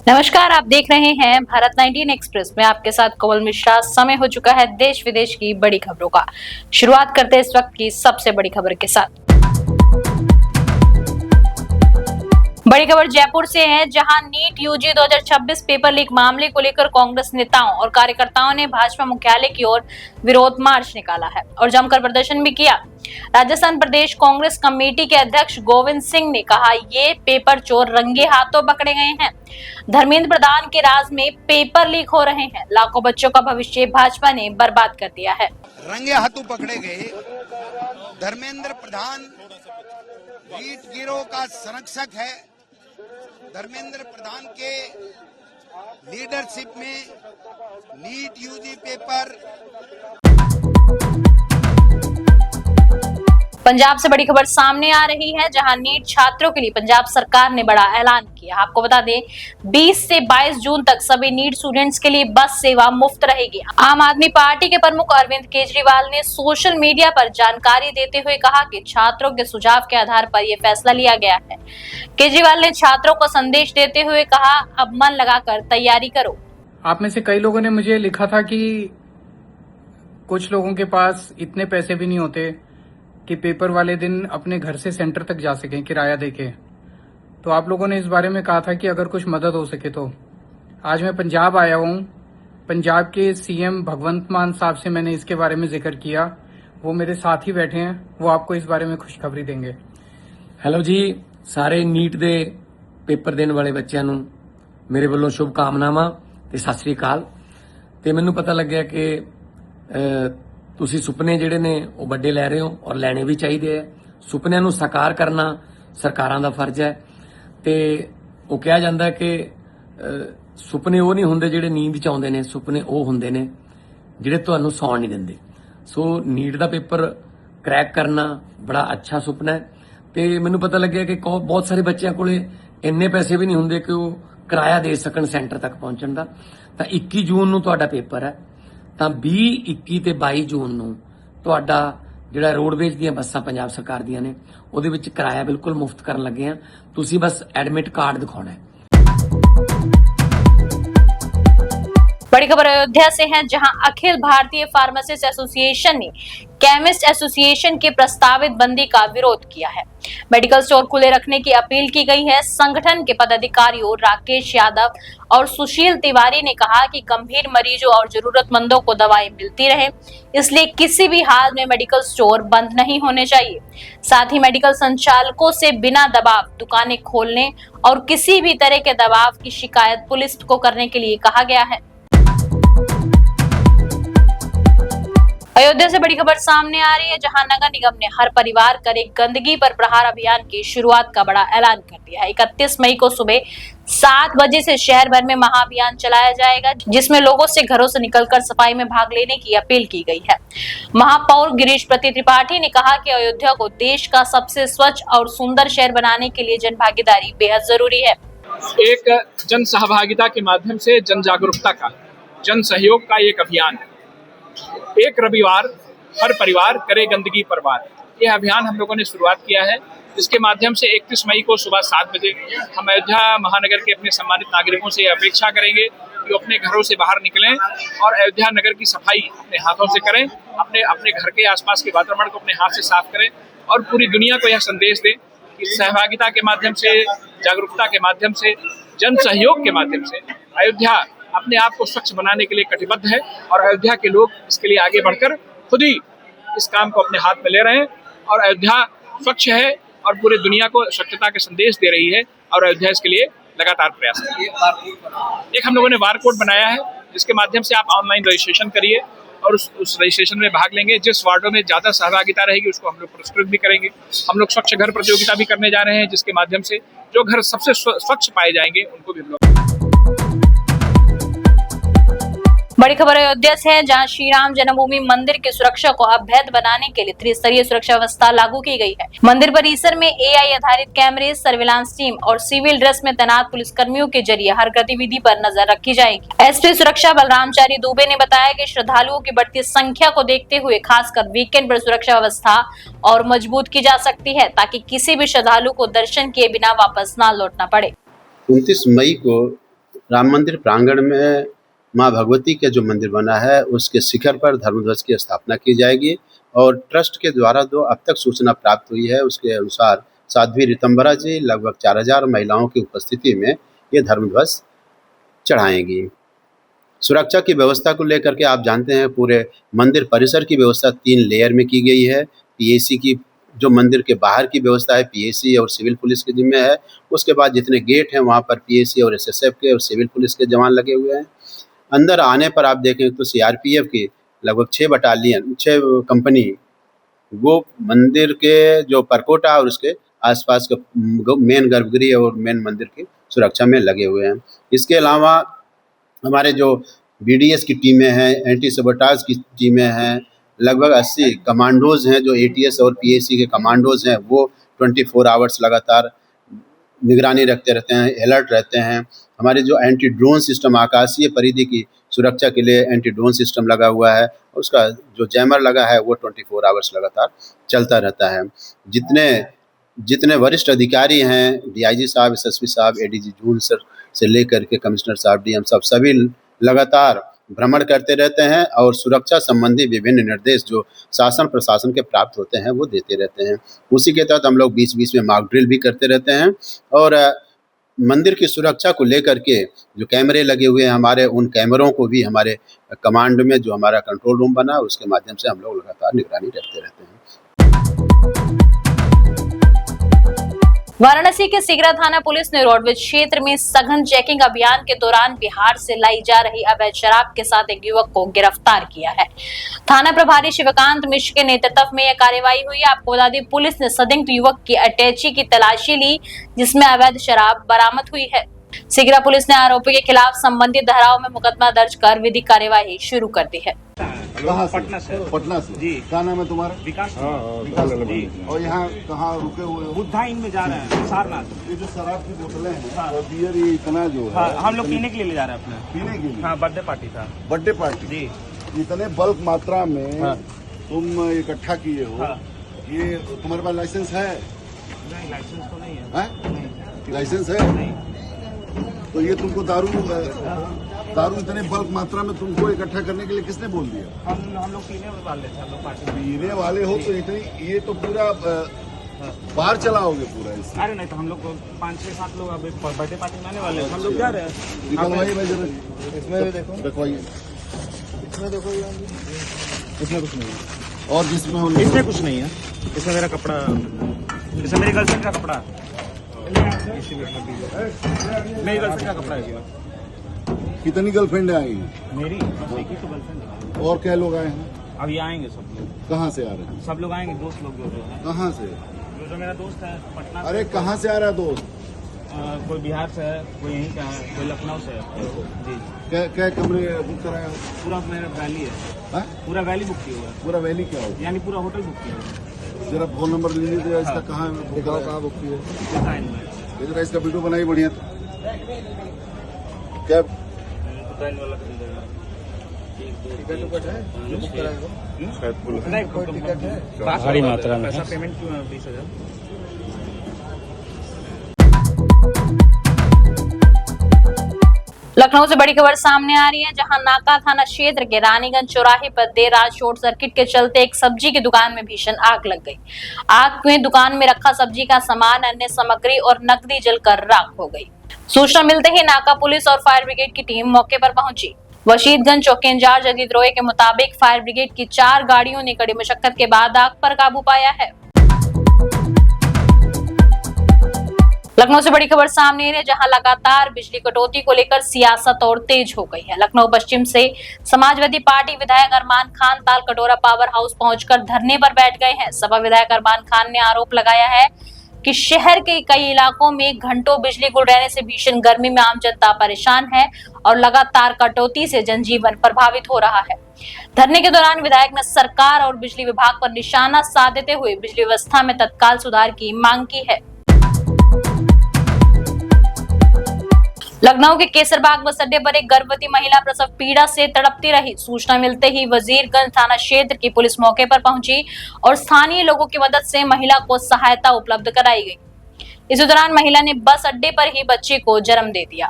नमस्कार, आप देख रहे हैं भारत 19 एक्सप्रेस में आपके साथ कोमल मिश्रा। समय हो चुका है देश विदेश की बड़ी खबरों का। शुरुआत करते हैं इस वक्त की सबसे बड़ी खबर के साथ। बड़ी खबर जयपुर से है, जहां नीट यूजी 2026 पेपर लीक मामले को लेकर कांग्रेस नेताओं और कार्यकर्ताओं ने भाजपा मुख्यालय की ओर विरोध मार्च निकाला है और जमकर प्रदर्शन भी किया। राजस्थान प्रदेश कांग्रेस कमेटी के अध्यक्ष गोविंद सिंह ने कहा, ये पेपर चोर रंगे हाथों पकड़े गए हैं। धर्मेंद्र प्रधान के राज में पेपर लीक हो रहे हैं। लाखों बच्चों का भविष्य भाजपा ने बर्बाद कर दिया है। रंगे हाथों पकड़े गए धर्मेंद्र प्रधान नीट गिरोह का संरक्षक है। धर्मेंद्र प्रधान के लीडरशिप में नीट यूजी पेपर। पंजाब से बड़ी खबर सामने आ रही है, जहां नीट छात्रों के लिए पंजाब सरकार ने बड़ा ऐलान किया। आपको बता दें, 20 से 22 जून तक सभी नीट स्टूडेंट्स के लिए बस सेवा मुफ्त रहेगी। आम आदमी पार्टी के प्रमुख अरविंद केजरीवाल ने सोशल मीडिया पर जानकारी देते हुए कहा कि छात्रों के सुझाव के आधार पर यह फैसला लिया गया है। केजरीवाल ने छात्रों को संदेश देते हुए कहा, अब मन लगाकर तैयारी करो। आप में से कई लोगों ने मुझे लिखा था कि कुछ लोगों के पास इतने पैसे भी नहीं होते कि पेपर वाले दिन अपने घर से सेंटर तक जा सकें किराया देके। तो आप लोगों ने इस बारे में कहा था कि अगर कुछ मदद हो सके तो आज मैं पंजाब आया हूँ। पंजाब के सीएम भगवंत मान साहब से मैंने इसके बारे में जिक्र किया। वो मेरे साथ ही बैठे हैं, वो आपको इस बारे में खुशखबरी देंगे। हेलो जी, सारे नीट दे पेपर देने वाले बच्चों ਨੂੰ ਮੇਰੇ ਵੱਲੋਂ ਸ਼ੁਭ ਕਾਮਨਾਵਾਂ ਤੇ ਸਤਿ ਸ੍ਰੀ ਅਕਾਲ। ਤੇ ਮੈਨੂੰ ਪਤਾ ਲੱਗਿਆ ਕਿ ਤੁਸੀਂ ਸੁਪਨੇ ਜਿਹੜੇ ਨੇ ਉਹ ਵੱਡੇ ਲੈ ਰਹੇ ਹੋ ਔਰ ਲੈਣੇ ਵੀ ਚਾਹੀਦੇ ਆ। ਸੁਪਨਿਆਂ ਨੂੰ ਸਾਕਾਰ ਕਰਨਾ ਸਰਕਾਰਾਂ ਦਾ ਫਰਜ਼ ਹੈ ਤੇ ਉਹ ਕਿਹਾ ਜਾਂਦਾ ਕਿ ਸੁਪਨੇ ਉਹ ਨਹੀਂ ਹੁੰਦੇ ਜਿਹੜੇ ਨੀਂਦ ਚ ਆਉਂਦੇ ਨੇ, ਸੁਪਨੇ ਉਹ ਹੁੰਦੇ ਨੇ ਜਿਹੜੇ ਤੁਹਾਨੂੰ ਸੌਣ ਨਹੀਂ ਦਿੰਦੇ। ਸੋ ਨੀਟ ਦਾ ਪੇਪਰ ਕਰੈਕ ਕਰਨਾ ਬੜਾ ਅੱਛਾ ਸੁਪਨਾ ਹੈ ਤੇ ਮੈਨੂੰ ਪਤਾ ਲੱਗਿਆ ਕਿ ਬਹੁਤ ਸਾਰੇ ਬੱਚਿਆਂ ਕੋਲੇ ਇੰਨੇ ਪੈਸੇ ਵੀ ਨਹੀਂ ਹੁੰਦੇ ਕਿ ਉਹ ਕਿਰਾਇਆ ਦੇ ਸਕਣ ਸੈਂਟਰ ਤੱਕ ਪਹੁੰਚਣ ਦਾ। ਤਾਂ 21 ਜੂਨ ਨੂੰ ਤੁਹਾਡਾ ਪੇਪਰ ਹੈ, ਤਾਂ 20, 21 ਤੇ 22 ਜੂਨ ਨੂੰ ਤੁਹਾਡਾ ਜਿਹੜਾ ਰੋਡਵੇਜ਼ ਦੀਆਂ ਬੱਸਾਂ ਪੰਜਾਬ ਸਰਕਾਰ ਦੀਆਂ ਨੇ ਉਹਦੇ ਵਿੱਚ ਕਿਰਾਇਆ ਬਿਲਕੁਲ ਮੁਫਤ ਕਰਨ ਲੱਗੇ ਆ। ਤੁਸੀਂ ਬਸ ਐਡਮਿਟ ਕਾਰਡ ਦਿਖਾਉਣਾ ਹੈ। बड़ी खबर अयोध्या से है, जहां अखिल भारतीय फार्मासिस्ट एसोसिएशन ने केमिस्ट एसोसिएशन के प्रस्तावित बंदी का विरोध किया है। मेडिकल स्टोर खुले रखने की अपील की गई है। संगठन के पदाधिकारियों राकेश यादव और सुशील तिवारी ने कहा कि गंभीर मरीजों और जरूरतमंदों को दवाएं मिलती रहे, इसलिए किसी भी हाल में मेडिकल स्टोर बंद नहीं होने चाहिए। साथ ही मेडिकल संचालकों से बिना दबाव दुकानें खोलने और किसी भी तरह के दबाव की शिकायत पुलिस को करने के लिए कहा गया है। अयोध्या से बड़ी खबर सामने आ रही है, जहां नगर निगम ने हर परिवार करे गंदगी पर प्रहार अभियान की शुरुआत का बड़ा ऐलान कर दिया है। 31 मई को सुबह 7 बजे से शहर भर में महाअभियान चलाया जाएगा, जिसमें लोगों से घरों से निकलकर सफाई में भाग लेने की अपील की गई है। महापौर गिरीश प्रति त्रिपाठी ने कहा कि अयोध्या को देश का सबसे स्वच्छ और सुंदर शहर बनाने के लिए जन भागीदारी बेहद जरूरी है। एक जन सहभागिता के माध्यम से जन जागरूकता का, जन सहयोग का एक अभियान है। एक रविवार हर परिवार करे गंदगी पर वार, यह अभियान हम लोगों ने शुरुआत किया है, जिसके माध्यम से 31 मई को सुबह 7 बजे हम अयोध्या महानगर के अपने सम्मानित नागरिकों से अपेक्षा करेंगे कि अपने घरों से बाहर निकलें और अयोध्या नगर की सफाई अपने हाथों से करें, अपने घर के आसपास के वातावरण को अपने हाथ से साफ करें और पूरी दुनिया को यह संदेश दें कि सहभागिता के माध्यम से, जागरूकता के माध्यम से, जन सहयोग के माध्यम से अयोध्या अपने आप को स्वच्छ बनाने के लिए कटिबद्ध है और अयोध्या के लोग इसके लिए आगे बढ़कर खुद ही इस काम को अपने हाथ में ले रहे हैं और अयोध्या स्वच्छ है और पूरी दुनिया को स्वच्छता के संदेश दे रही है और अयोध्या इसके लिए लगातार प्रयास कर रही है। एक हम लोगों ने बार कोड बनाया है, जिसके माध्यम से आप ऑनलाइन रजिस्ट्रेशन करिए और उस रजिस्ट्रेशन में भाग लेंगे। जिस वार्डों में ज्यादा सहभागिता रहेगी उसको हम लोग पुरस्कृत भी करेंगे। हम लोग स्वच्छ घर प्रतियोगिता भी करने जा रहे हैं, जिसके माध्यम से जो घर सबसे स्वच्छ पाए जाएंगे उनको भी हम लोग। बड़ी खबर अयोध्या से है, जहां श्री राम जन्मभूमि मंदिर की सुरक्षा को अवैध बनाने के लिए त्रिस्तरीय सुरक्षा व्यवस्था लागू की गई है। मंदिर परिसर में एआई आधारित कैमरे, सर्विलांस टीम और सिविल ड्रेस में तैनात पुलिस कर्मियों के जरिए हर गतिविधि पर नजर रखी जाएगी। एसपी सुरक्षा बलरामचारी दुबे ने बताया कि श्रद्धालुओं की बढ़ती संख्या को देखते हुए खासकर वीकेंड पर सुरक्षा व्यवस्था और मजबूत की जा सकती है, ताकि किसी भी श्रद्धालु को दर्शन किए बिना वापस न लौटना पड़े। 29 मई को राम मंदिर प्रांगण में माँ भगवती के जो मंदिर बना है उसके शिखर पर धर्मध्वज की स्थापना की जाएगी और ट्रस्ट के द्वारा जो अब तक सूचना प्राप्त हुई है उसके अनुसार साध्वी ऋतंबरा जी लगभग 4000 महिलाओं की उपस्थिति में ये धर्मध्वज चढ़ाएंगी। सुरक्षा की व्यवस्था को लेकर के आप जानते हैं पूरे मंदिर परिसर की व्यवस्था 3 लेयर में की गई है। पीएसी की जो मंदिर के बाहर की व्यवस्था है पीएसी और सिविल पुलिस के जिम्मे है। उसके बाद जितने गेट हैं वहाँ पर पीएसी और एसएसएफ के और सिविल पुलिस के जवान लगे हुए हैं। अंदर आने पर आप देखें तो सीआरपीएफ की लगभग 6 कंपनी वो मंदिर के जो परकोटा और उसके आसपास का मेन गर्भगृह और मेन मंदिर की सुरक्षा में लगे हुए हैं। इसके अलावा हमारे जो बीडीएस की टीमें हैं, एंटी सबोटाज की टीमें हैं, लगभग 80 कमांडोज हैं जो एटीएस और पीएसी के कमांडोज हैं, वो 24 आवर्स लगातार निगरानी रखते रहते हैं, अलर्ट रहते हैं। हमारे जो एंटी ड्रोन सिस्टम आकाशीय परिधि की सुरक्षा के लिए एंटी ड्रोन सिस्टम लगा हुआ है, उसका जो जैमर लगा है वो 24 आवर्स लगातार चलता रहता है। जितने वरिष्ठ अधिकारी हैं, डीआईजी साहब, एसएसपी साहब, एडीजी जून सर से लेकर के कमिश्नर साहब, डीएम साहब, सभी लगातार भ्रमण करते रहते हैं और सुरक्षा संबंधी विभिन्न निर्देश जो शासन प्रशासन के प्राप्त होते हैं वो देते रहते हैं। उसी के तहत हम लोग बीच-बीच में मॉक ड्रिल भी करते रहते हैं और मंदिर की सुरक्षा को लेकर के जो कैमरे लगे हुए हैं हमारे, उन कैमरों को भी हमारे कमांड में जो हमारा कंट्रोल रूम बना उसके माध्यम से हम लोग लगातार निगरानी रखते रहते हैं। वाराणसी के सिगरा थाना पुलिस ने रोडवेज क्षेत्र में सघन चेकिंग अभियान के दौरान बिहार से लाई जा रही अवैध शराब के साथ एक युवक को गिरफ्तार किया है। थाना प्रभारी शिवकांत मिश्र के नेतृत्व में यह कार्रवाई हुई। आपको बता दें, पुलिस ने संदिग्ध युवक की अटैची की तलाशी ली जिसमें अवैध शराब बरामद हुई है। सिगरा पुलिस ने आरोपी के खिलाफ संबंधित धाराओं में मुकदमा दर्ज कर विधिक कार्यवाही शुरू कर दी है। कहाँ से? पटना से जी। क्या नाम है तुम्हारा? विकास जी। और यहाँ कहाँ रुके हुए हो? बुद्धा इन में जा रहे हैं सारनाथ। ये जो शराब की बोतलें हैं और बियर, ये इतना जो है हम लोग पीने के लिए ले जा रहे हैं अपने। पीने के लिए? हाँ, बर्थडे पार्टी था। बर्थडे पार्टी जी। इतने बल्क मात्रा में तुम इकट्ठा किए हो, ये तुम्हारे पास लाइसेंस है? नहीं, लाइसेंस तो नहीं है। लाइसेंस है? तो ये तुमको दारू इतने बल्क मात्रा में तुमको इकट्ठा करने के लिए किसने बोल दिया? हम लोग पीने वाले थे, हम लोग पार्टी पीने वाले हो तो इतनी, ये तो पूरा बार चलाओगे पूरा इससे? अरे नहीं, तो हम लोग 5-6-7 लोग अभी बर्थडे पार्टी मनाने वाले हैं, हम लोग जा रहे हैं। निकलवाइए भाई जरा, इसमें भी देखो, देखवाइए, इसमें देखो, इसमें कुछ नहीं है। और जिसमें इसमें कुछ नहीं है, इसमें मेरा कपड़ा, इसमें मेरी गर्लफ्रेंड का कपड़ा, मेरी गर्लफ्रेंड का कपड़ा है। कितनी गर्लफ्रेंड आई हैं? मेरी एक ही तो गर्लफ्रेंड है। और क्या लोग आए हैं? अभी आएंगे सब लोग। कहाँ से आ रहे हैं? सब लोग आएंगे, दोस्त लोग जो है। कहाँ से? जो मेरा दोस्त है पटना। अरे कहाँ से आ रहा है दोस्त? कोई बिहार से है, कोई यहीं का है, कोई लखनऊ से है जी। क्या कमरे बुक कराया? पूरा मेरा वैली है। पूरा वैली बुक किया हुआ है। पूरा वैली क्या हो? यानी पूरा होटल बुक किया हुआ है। जरा फोन नंबर ले लीजिए इसका, कहाँ बुक किया है? जरा इसका वीडियो बनाई बढ़िया। क्या भारी मात्रा में पैसा पेमेंट क्यों है? 20,000। लखनऊ से बड़ी खबर सामने आ रही है, जहां नाका थाना क्षेत्र के रानीगंज चौराहे पर देर रात शॉर्ट सर्किट के चलते एक सब्जी की दुकान में भीषण आग लग गई। आग में दुकान में रखा सब्जी का सामान, अन्य सामग्री और नकदी जलकर राख हो गई। सूचना मिलते ही नाका पुलिस और फायर ब्रिगेड की टीम मौके पर पहुंची। वशीदगंज चौकी इंचार्ज अजीत रॉय के मुताबिक फायर ब्रिगेड की 4 गाड़ियों ने कड़ी मशक्कत के बाद आग पर काबू पाया है। लखनऊ से बड़ी खबर सामने है, जहां लगातार बिजली कटौती को लेकर सियासत और तेज हो गई है। लखनऊ पश्चिम से समाजवादी पार्टी विधायक अरमान खान ताल कटोरा पावर हाउस पहुंचकर धरने पर बैठ गए हैं। सपा विधायक अरमान खान ने आरोप लगाया है कि शहर के कई इलाकों में घंटों बिजली गुल रहने से भीषण गर्मी में आम जनता परेशान है और लगातार कटौती से जनजीवन प्रभावित हो रहा है। धरने के दौरान विधायक ने सरकार और बिजली विभाग पर निशाना साधते हुए बिजली व्यवस्था में तत्काल सुधार की मांग की है। लखनऊ के केसरबाग बस अड्डे पर एक गर्भवती महिला प्रसव पीड़ा से तड़पती रही। सूचना मिलते ही वजीरगंज थाना क्षेत्र की पुलिस मौके पर पहुंची और स्थानीय लोगों की मदद से महिला को सहायता उपलब्ध कराई गई। इस दौरान महिला ने बस अड्डे पर ही बच्चे को जन्म दे दिया।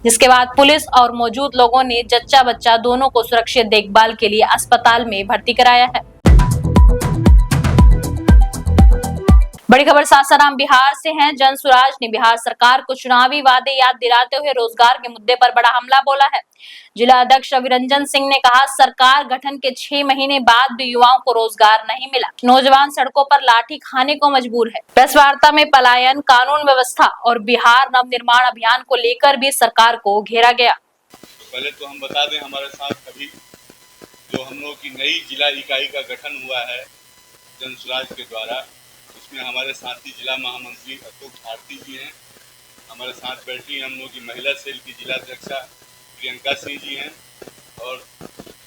जिसके बाद पुलिस और मौजूद लोगों ने जच्चा बच्चा दोनों को सुरक्षित देखभाल के लिए अस्पताल में भर्ती कराया है। बड़ी खबर सासाराम बिहार से है। जनसुराज ने बिहार सरकार को चुनावी वादे याद दिलाते हुए रोजगार के मुद्दे पर बड़ा हमला बोला है। जिला अध्यक्ष रविरंजन सिंह ने कहा, सरकार गठन के 6 महीने बाद भी युवाओं को रोजगार नहीं मिला। नौजवान सड़कों पर लाठी खाने को मजबूर है। प्रेस वार्ता में पलायन, कानून व्यवस्था और बिहार नवनिर्माण अभियान को लेकर भी सरकार को घेरा गया। पहले तो हम बता दें, हमारे साथ अभी जो हम लोग की नई जिला इकाई का गठन हुआ है जनसुराज के द्वारा, उसमें हमारे साथी जिला महामंत्री अशोक भारती जी हैं। हमारे साथ बैठी हम लोग की महिला सेल की जिला अध्यक्षा प्रियंका सिंह जी हैं और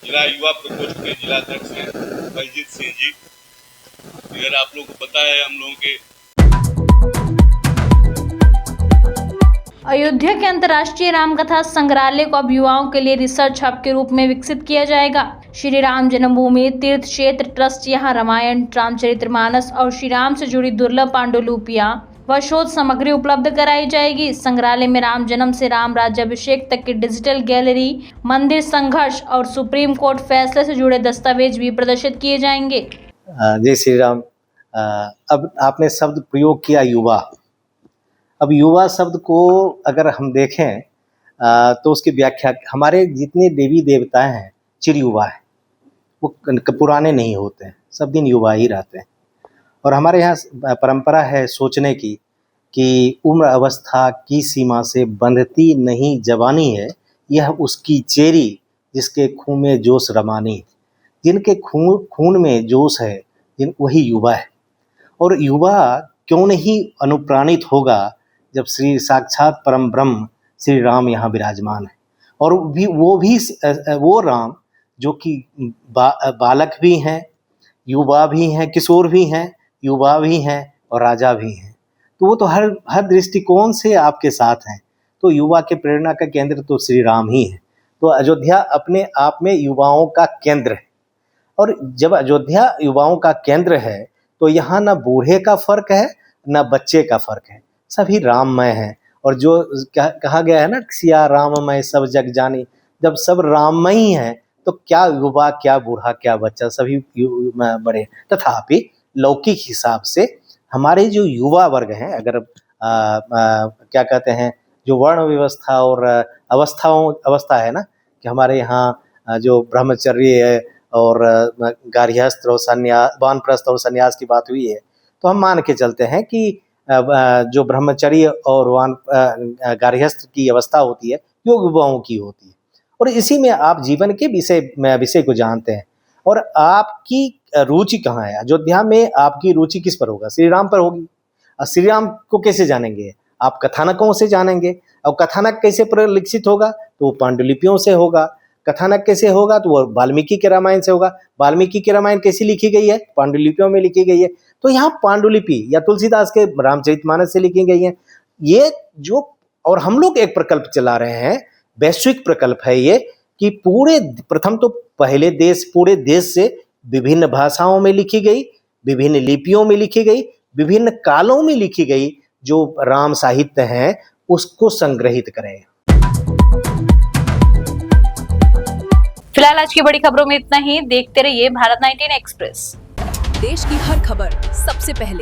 जिला युवा प्रकोष्ठ के जिला अध्यक्ष हैं बलजीत सिंह जी। इधर आप लोगों को पता है हम लोगों के अयोध्या के अंतर्राष्ट्रीय रामकथा संग्रहालय को अब युवाओं के लिए रिसर्च हब के रूप में विकसित किया जाएगा। श्री राम जन्मभूमि तीर्थ क्षेत्र ट्रस्ट यहां रामायण, रामचरितमानस और श्री राम से जुड़ी दुर्लभ पांडुलिपियां व शोध सामग्री उपलब्ध कराई जाएगी। संग्रहालय में राम जन्म से राम राज्याभिषेक तक की डिजिटल गैलरी, मंदिर संघर्ष और सुप्रीम कोर्ट फैसले से जुड़े दस्तावेज भी प्रदर्शित किए जाएंगे। जय श्री राम। अब आपने शब्द प्रयोग किया युवा। अब युवा शब्द को अगर हम देखें तो उसकी व्याख्या, हमारे जितने देवी देवता हैं चिर युवा है, वो पुराने नहीं होते हैं, सब दिन युवा ही रहते हैं। और हमारे यहाँ परंपरा है सोचने की कि उम्र अवस्था की सीमा से बंधती नहीं जवानी है, यह उसकी चेरी जिसके खून में जोश रमानी। जिनके खून में जोश है वही युवा है। और युवा क्यों नहीं अनुप्राणित होगा जब श्री साक्षात परम ब्रह्म श्री राम यहाँ विराजमान है। और वो राम जो कि बालक भी हैं, युवा भी हैं, किशोर भी हैं, युवा भी हैं और राजा भी हैं। तो वो तो हर दृष्टिकोण से आपके साथ हैं। तो युवा के प्रेरणा का केंद्र तो श्री राम ही है। तो अयोध्या अपने आप में युवाओं का केंद्र है। और जब अयोध्या युवाओं का केंद्र है तो यहाँ ना बूढ़े का फर्क है ना बच्चे का फर्क है, सभी राममय हैं। और जो कहा गया है ना, सिया राममय सब जग जानी, जब सब राममय ही हैं तो क्या युवा, क्या बूढ़ा, क्या बच्चा, सभी बड़े। तथापि लौकिक हिसाब से हमारे जो युवा वर्ग हैं, अगर क्या कहते हैं, जो वर्ण व्यवस्था और अवस्था है ना, कि हमारे यहाँ जो ब्रह्मचर्य है और गार्हस्थ और संन्यास, वानप्रस्थ और संन्यास की बात हुई है, तो हम मान के चलते हैं कि जो ब्रह्मचर्य और गार्हस्थ की अवस्था होती है वो युवाओं की होती है। और इसी में आप जीवन के विषय को जानते हैं। और आपकी रुचि कहाँ है? अयोध्या में आपकी रुचि किस पर होगा? श्री राम पर होगी। और श्री राम को कैसे जानेंगे? आप कथानकों से जानेंगे। और कथानक कैसे परिलक्षित होगा? तो वो पांडुलिपियों से होगा। कथानक कैसे होगा? तो वो वाल्मीकि के रामायण से होगा। वाल्मीकि की रामायण कैसी लिखी गई है? पांडुलिपियों में लिखी गई है। तो यहाँ पांडुलिपि या तुलसीदास के रामचरितमानस से लिखी गई है। ये जो, और हम लोग एक प्रकल्प चला रहे हैं, वैश्विक प्रकल्प है ये, कि प्रथम तो पूरे देश से विभिन्न भाषाओं में लिखी गई, विभिन्न लिपियों में लिखी गई, विभिन्न कालों में लिखी गई जो राम साहित्य हैं उसको संग्रहित करें। फिलहाल आज की बड़ी खबरों में इतना ही। देखते रहिए भारत 19 एक्सप्रेस। देश की हर खबर सबसे पहले